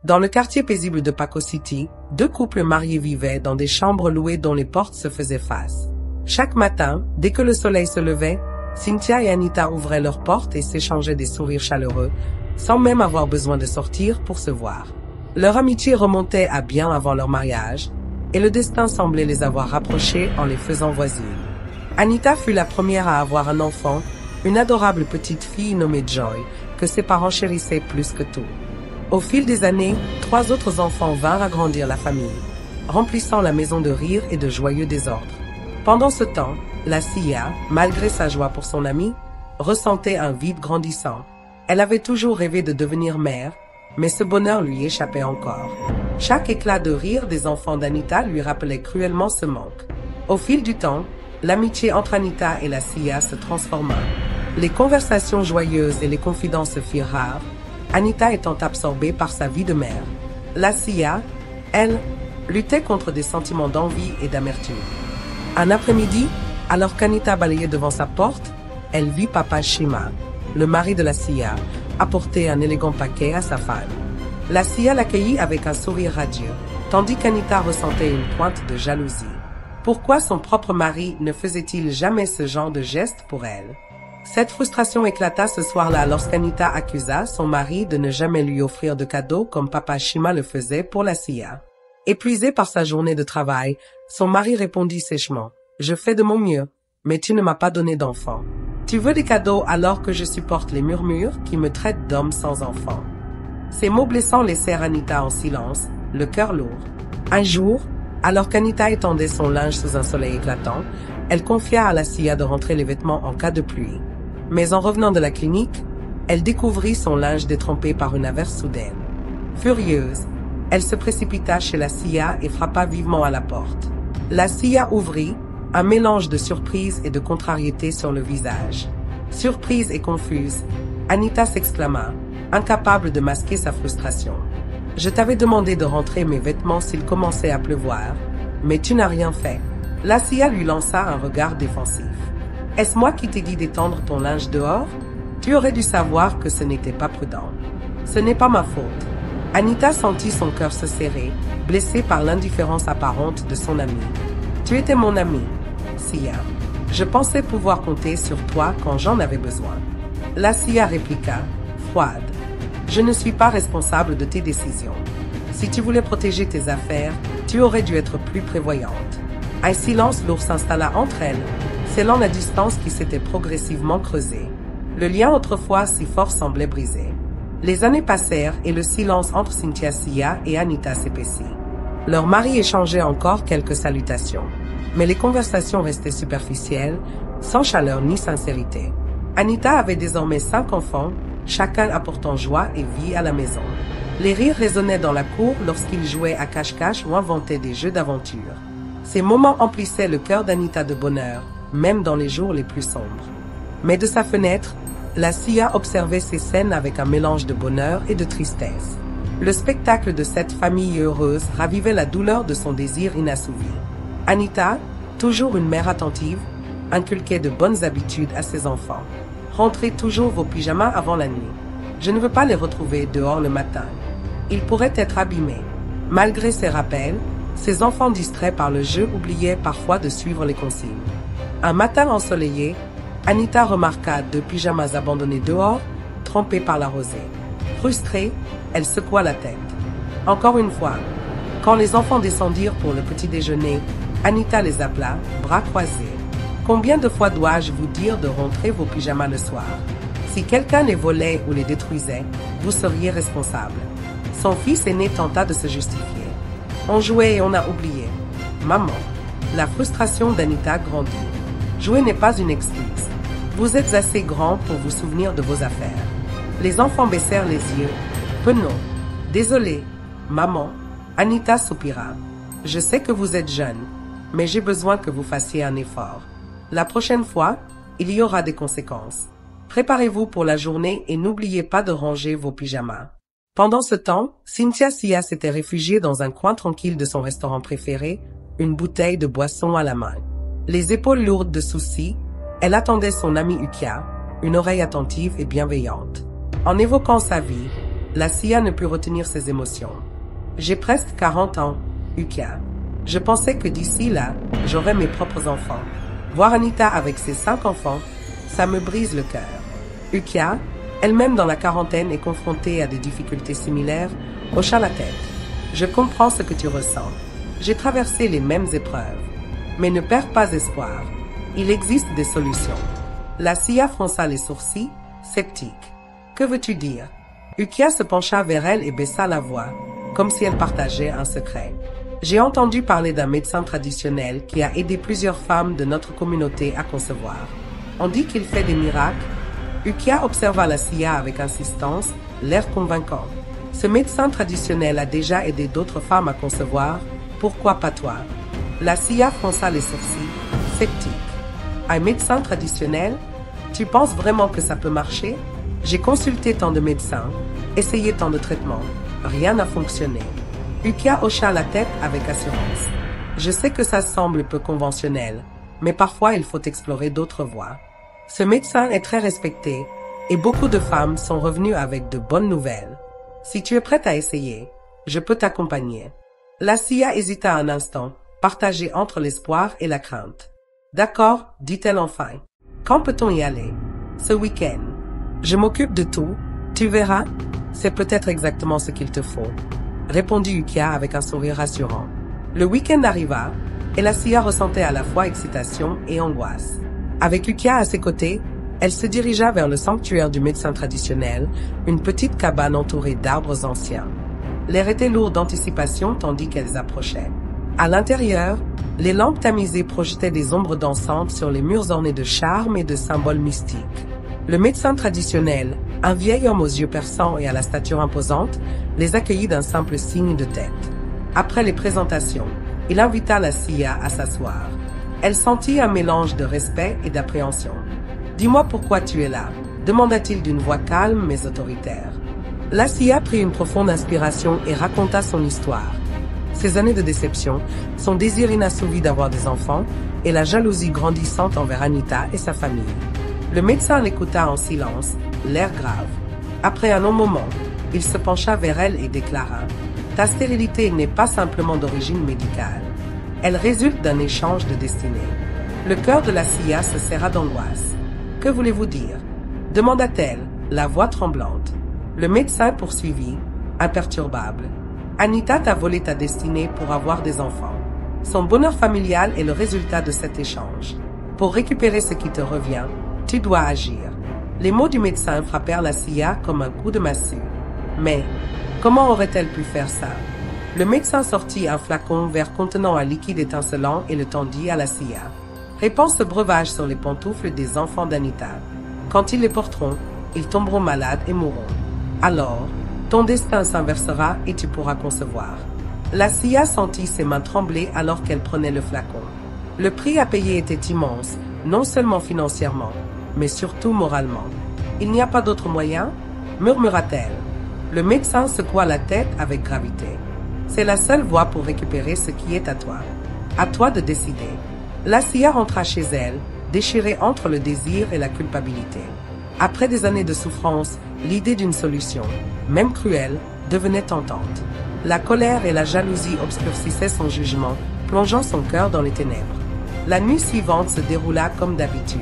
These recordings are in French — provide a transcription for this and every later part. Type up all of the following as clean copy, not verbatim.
Dans le quartier paisible de Paco City, deux couples mariés vivaient dans des chambres louées dont les portes se faisaient face. Chaque matin, dès que le soleil se levait, Cynthia et Anita ouvraient leurs portes et s'échangeaient des sourires chaleureux, sans même avoir besoin de sortir pour se voir. Leur amitié remontait à bien avant leur mariage, et le destin semblait les avoir rapprochés en les faisant voisines. Anita fut la première à avoir un enfant, une adorable petite fille nommée Joy, que ses parents chérissaient plus que tout. Au fil des années, 3 autres enfants vinrent agrandir la famille, remplissant la maison de rire et de joyeux désordres. Pendant ce temps, la Cia, malgré sa joie pour son amie, ressentait un vide grandissant. Elle avait toujours rêvé de devenir mère, mais ce bonheur lui échappait encore. Chaque éclat de rire des enfants d'Anita lui rappelait cruellement ce manque. Au fil du temps, l'amitié entre Anita et la Cia se transforma. Les conversations joyeuses et les confidences se firent rares, Anita étant absorbée par sa vie de mère. La Cia, elle, luttait contre des sentiments d'envie et d'amertume. Un après-midi, alors qu'Anita balayait devant sa porte, elle vit Papa Shima, le mari de la Cia, apporter un élégant paquet à sa femme. La Cia l'accueillit avec un sourire radieux, tandis qu'Anita ressentait une pointe de jalousie. Pourquoi son propre mari ne faisait-il jamais ce genre de geste pour elle? Cette frustration éclata ce soir-là lorsqu'Anita accusa son mari de ne jamais lui offrir de cadeaux comme Papa Shima le faisait pour la Cia. Épuisé par sa journée de travail, son mari répondit sèchement: « Je fais de mon mieux, mais tu ne m'as pas donné d'enfant. Tu veux des cadeaux alors que je supporte les murmures qui me traitent d'homme sans enfant. » Ces mots blessants laissèrent Anita en silence, le cœur lourd. Un jour, alors qu'Anita étendait son linge sous un soleil éclatant, elle confia à la Cia de rentrer les vêtements en cas de pluie. Mais en revenant de la clinique, elle découvrit son linge détrempé par une averse soudaine. Furieuse, elle se précipita chez la Cia et frappa vivement à la porte. La Cia ouvrit, un mélange de surprise et de contrariété sur le visage. Surprise et confuse, Anita s'exclama, incapable de masquer sa frustration. « Je t'avais demandé de rentrer mes vêtements s'il commençait à pleuvoir, mais tu n'as rien fait. » La Cia lui lança un regard défensif. « Est-ce moi qui t'ai dit d'étendre ton linge dehors? Tu aurais dû savoir que ce n'était pas prudent. Ce n'est pas ma faute. » Anita sentit son cœur se serrer, blessée par l'indifférence apparente de son amie. « Tu étais mon amie, Cia. Je pensais pouvoir compter sur toi quand j'en avais besoin. » La Cia répliqua, froide. « Je ne suis pas responsable de tes décisions. Si tu voulais protéger tes affaires, tu aurais dû être plus prévoyante. » Un silence lourd s'installa entre elles, scellant la distance qui s'était progressivement creusée. Le lien autrefois si fort semblait brisé. Les années passèrent et le silence entre Cynthia Cia et Anita s'épaissit. Leurs maris échangeaient encore quelques salutations, mais les conversations restaient superficielles, sans chaleur ni sincérité. Anita avait désormais 5 enfants, chacun apportant joie et vie à la maison. Les rires résonnaient dans la cour lorsqu'ils jouaient à cache-cache ou inventaient des jeux d'aventure. Ces moments emplissaient le cœur d'Anita de bonheur, même dans les jours les plus sombres. Mais de sa fenêtre, la Cia observait ces scènes avec un mélange de bonheur et de tristesse. Le spectacle de cette famille heureuse ravivait la douleur de son désir inassouvi. Anita, toujours une mère attentive, inculquait de bonnes habitudes à ses enfants. Rentrez toujours vos pyjamas avant la nuit. Je ne veux pas les retrouver dehors le matin. Ils pourraient être abîmés. Malgré ces rappels, ses enfants distraits par le jeu oubliaient parfois de suivre les consignes. Un matin ensoleillé, Anita remarqua 2 pyjamas abandonnés dehors, trempés par la rosée. Frustrée, elle secoua la tête. Encore une fois, quand les enfants descendirent pour le petit déjeuner, Anita les appela, bras croisés. « Combien de fois dois-je vous dire de rentrer vos pyjamas le soir? Si quelqu'un les volait ou les détruisait, vous seriez responsable. » Son fils aîné tenta de se justifier. « On jouait et on a oublié. »« Maman. » La frustration d'Anita grandit. Jouer n'est pas une excuse. Vous êtes assez grand pour vous souvenir de vos affaires. Les enfants baissèrent les yeux. « Que non. Désolé. Maman. » Anita soupira. « Je sais que vous êtes jeune, mais j'ai besoin que vous fassiez un effort. La prochaine fois, il y aura des conséquences. Préparez-vous pour la journée et n'oubliez pas de ranger vos pyjamas. » Pendant ce temps, Cynthia Cia s'était réfugiée dans un coin tranquille de son restaurant préféré, une bouteille de boisson à la main. Les épaules lourdes de soucis, elle attendait son amie Ukia, une oreille attentive et bienveillante. En évoquant sa vie, La Sia ne put retenir ses émotions. J'ai presque 40 ans, Ukia. Je pensais que d'ici là, j'aurais mes propres enfants. Voir Anita avec ses 5 enfants, ça me brise le cœur. Ukia, elle-même dans la quarantaine et confrontée à des difficultés similaires, hocha la tête. Je comprends ce que tu ressens. J'ai traversé les mêmes épreuves. Mais ne perds pas espoir. Il existe des solutions. La Sia fronça les sourcils, sceptique. Que veux-tu dire? Ukia se pencha vers elle et baissa la voix, comme si elle partageait un secret. J'ai entendu parler d'un médecin traditionnel qui a aidé plusieurs femmes de notre communauté à concevoir. On dit qu'il fait des miracles. Ukia observa la Sia avec insistance, l'air convaincant. Ce médecin traditionnel a déjà aidé d'autres femmes à concevoir, pourquoi pas toi? La Sia fronça les sourcils, sceptique. Un médecin traditionnel? Tu penses vraiment que ça peut marcher? J'ai consulté tant de médecins, essayé tant de traitements. Rien n'a fonctionné. Ukia hocha la tête avec assurance. Je sais que ça semble peu conventionnel, mais parfois il faut explorer d'autres voies. Ce médecin est très respecté, et beaucoup de femmes sont revenues avec de bonnes nouvelles. Si tu es prête à essayer, je peux t'accompagner. La Sia hésita un instant, partagée entre l'espoir et la crainte. D'accord, dit-elle enfin. Quand peut-on y aller? Ce week-end. Je m'occupe de tout, tu verras. C'est peut-être exactement ce qu'il te faut, répondit Ukia avec un sourire rassurant. Le week-end arriva, et la Sia ressentait à la fois excitation et angoisse. Avec Ukia à ses côtés, elle se dirigea vers le sanctuaire du médecin traditionnel, une petite cabane entourée d'arbres anciens. L'air était lourd d'anticipation tandis qu'elles approchaient. À l'intérieur, les lampes tamisées projetaient des ombres dansantes sur les murs ornés de charmes et de symboles mystiques. Le médecin traditionnel, un vieil homme aux yeux perçants et à la stature imposante, les accueillit d'un simple signe de tête. Après les présentations, il invita la Sia à s'asseoir. Elle sentit un mélange de respect et d'appréhension. « Dis-moi pourquoi tu es là » demanda-t-il d'une voix calme mais autoritaire. La Sia prit une profonde inspiration et raconta son histoire. Ses années de déception, son désir inassouvi d'avoir des enfants et la jalousie grandissante envers Anita et sa famille. Le médecin l'écouta en silence, l'air grave. Après un long moment, il se pencha vers elle et déclara « Ta stérilité n'est pas simplement d'origine médicale. Elle résulte d'un échange de destinée. » Le cœur de la Sia se serra d'angoisse. « Que voulez-vous dire ?» demanda-t-elle, la voix tremblante. Le médecin poursuivit, imperturbable. « Anita t'a volé ta destinée pour avoir des enfants. Son bonheur familial est le résultat de cet échange. Pour récupérer ce qui te revient, tu dois agir. » Les mots du médecin frappèrent la Sia comme un coup de massue. Mais, comment aurait-elle pu faire ça? Le médecin sortit un flacon vert contenant un liquide étincelant et le tendit à la Sia. « Répands ce breuvage sur les pantoufles des enfants d'Anita. Quand ils les porteront, ils tomberont malades et mourront. Alors, ton destin s'inversera et tu pourras concevoir. » La Sia sentit ses mains trembler alors qu'elle prenait le flacon. Le prix à payer était immense, non seulement financièrement, mais surtout moralement. « Il n'y a pas d'autre moyen ?» murmura-t-elle. Le médecin secoua la tête avec gravité. « C'est la seule voie pour récupérer ce qui est à toi. À toi de décider. » La Sia rentra chez elle, déchirée entre le désir et la culpabilité. Après des années de souffrance, l'idée d'une solution, même cruelle, devenait tentante. La colère et la jalousie obscurcissaient son jugement, plongeant son cœur dans les ténèbres. La nuit suivante se déroula comme d'habitude.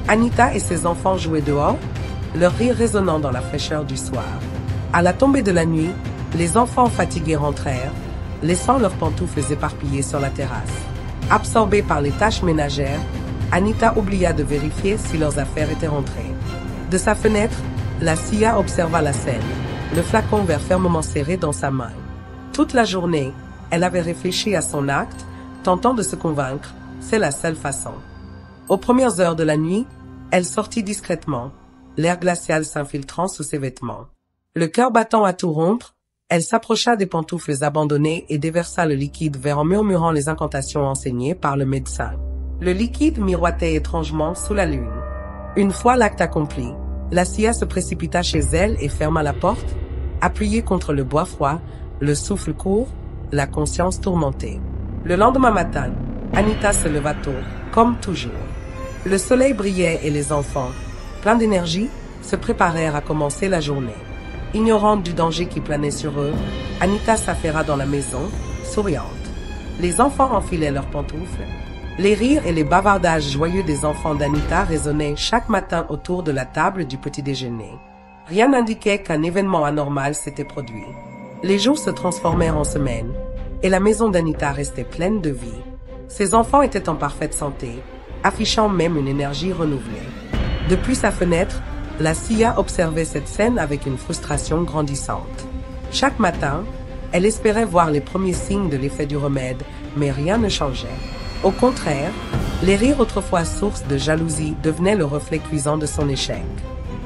Anita et ses enfants jouaient dehors, leur rire résonnant dans la fraîcheur du soir. À la tombée de la nuit, les enfants fatigués rentrèrent, laissant leurs pantoufles éparpillées sur la terrasse. Absorbée par les tâches ménagères, Anita oublia de vérifier si leurs affaires étaient rentrées. De sa fenêtre, la Sia observa la scène, le flacon vert fermement serré dans sa main. Toute la journée, elle avait réfléchi à son acte, tentant de se convaincre, c'est la seule façon. Aux premières heures de la nuit, elle sortit discrètement, l'air glacial s'infiltrant sous ses vêtements. Le cœur battant à tout rompre, elle s'approcha des pantoufles abandonnées et déversa le liquide vert en murmurant les incantations enseignées par le médecin. Le liquide miroitait étrangement sous la lune. Une fois l'acte accompli, la Sia se précipita chez elle et ferma la porte, appuyée contre le bois froid, le souffle court, la conscience tourmentée. Le lendemain matin, Anita se leva tôt, comme toujours. Le soleil brillait et les enfants, pleins d'énergie, se préparèrent à commencer la journée. Ignorante du danger qui planait sur eux, Anita s'affaira dans la maison, souriante. Les enfants enfilaient leurs pantoufles. Les rires et les bavardages joyeux des enfants d'Anita résonnaient chaque matin autour de la table du petit déjeuner. Rien n'indiquait qu'un événement anormal s'était produit. Les jours se transformèrent en semaines, et la maison d'Anita restait pleine de vie. Ses enfants étaient en parfaite santé, affichant même une énergie renouvelée. Depuis sa fenêtre, la Sia observait cette scène avec une frustration grandissante. Chaque matin, elle espérait voir les premiers signes de l'effet du remède, mais rien ne changeait. Au contraire, les rires autrefois source de jalousie devenaient le reflet cuisant de son échec.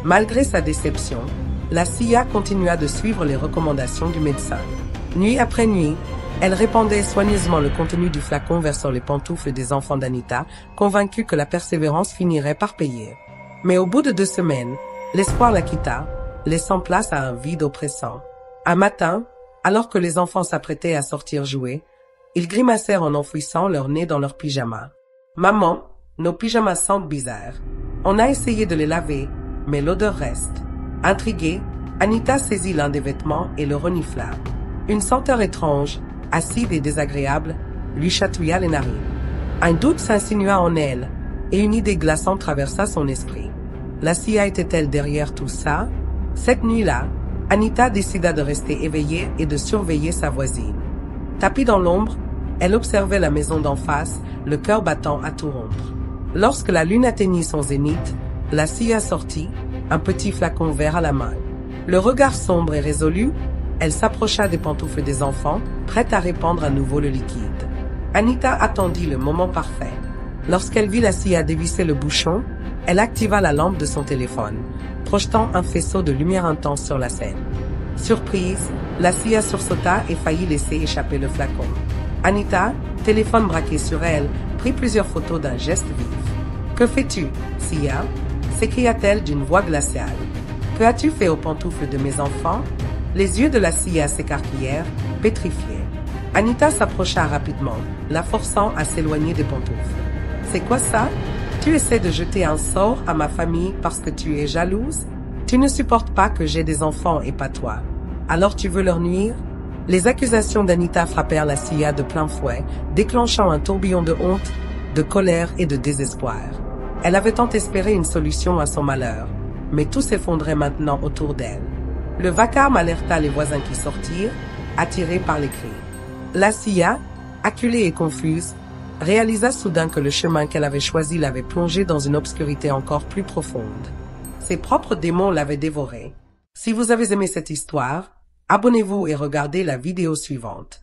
Malgré sa déception, la Sia continua de suivre les recommandations du médecin. Nuit après nuit, elle répandait soigneusement le contenu du flacon versant les pantoufles des enfants d'Anita, convaincue que la persévérance finirait par payer. Mais au bout de 2 semaines, l'espoir la quitta, laissant place à un vide oppressant. Un matin, alors que les enfants s'apprêtaient à sortir jouer, ils grimacèrent en enfouissant leur nez dans leurs pyjamas. « Maman, nos pyjamas sentent bizarre. On a essayé de les laver, mais l'odeur reste. » Intriguée, Anita saisit l'un des vêtements et le renifla. Une senteur étrange, acide et désagréable, lui chatouilla les narines. Un doute s'insinua en elle, et une idée glaçante traversa son esprit. La Sia était-elle derrière tout ça? Cette nuit-là, Anita décida de rester éveillée et de surveiller sa voisine. Tapie dans l'ombre, elle observait la maison d'en face, le cœur battant à tout rompre. Lorsque la lune atteignit son zénith, la Sia sortit, un petit flacon vert à la main. Le regard sombre et résolu, elle s'approcha des pantoufles des enfants, prête à répandre à nouveau le liquide. Anita attendit le moment parfait. Lorsqu'elle vit la Sia dévisser le bouchon, elle activa la lampe de son téléphone, projetant un faisceau de lumière intense sur la scène. Surprise, la Sia sursauta et faillit laisser échapper le flacon. Anita, téléphone braqué sur elle, prit plusieurs photos d'un geste vif. « Que fais-tu, Sia ?» s'écria-t-elle d'une voix glaciale. « Que as-tu fait aux pantoufles de mes enfants ?» Les yeux de la Sia s'écarquillèrent, pétrifiés. Anita s'approcha rapidement, la forçant à s'éloigner des pantoufles. « C'est quoi ça? Tu essaies de jeter un sort à ma famille parce que tu es jalouse? Tu ne supportes pas que j'ai des enfants et pas toi. Alors tu veux leur nuire ?» Les accusations d'Anita frappèrent la Sia de plein fouet, déclenchant un tourbillon de honte, de colère et de désespoir. Elle avait tant espéré une solution à son malheur, mais tout s'effondrait maintenant autour d'elle. Le vacarme alerta les voisins qui sortirent, attirés par les cris. La Sia, acculée et confuse, réalisa soudain que le chemin qu'elle avait choisi l'avait plongée dans une obscurité encore plus profonde. Ses propres démons l'avaient dévorée. Si vous avez aimé cette histoire, abonnez-vous et regardez la vidéo suivante.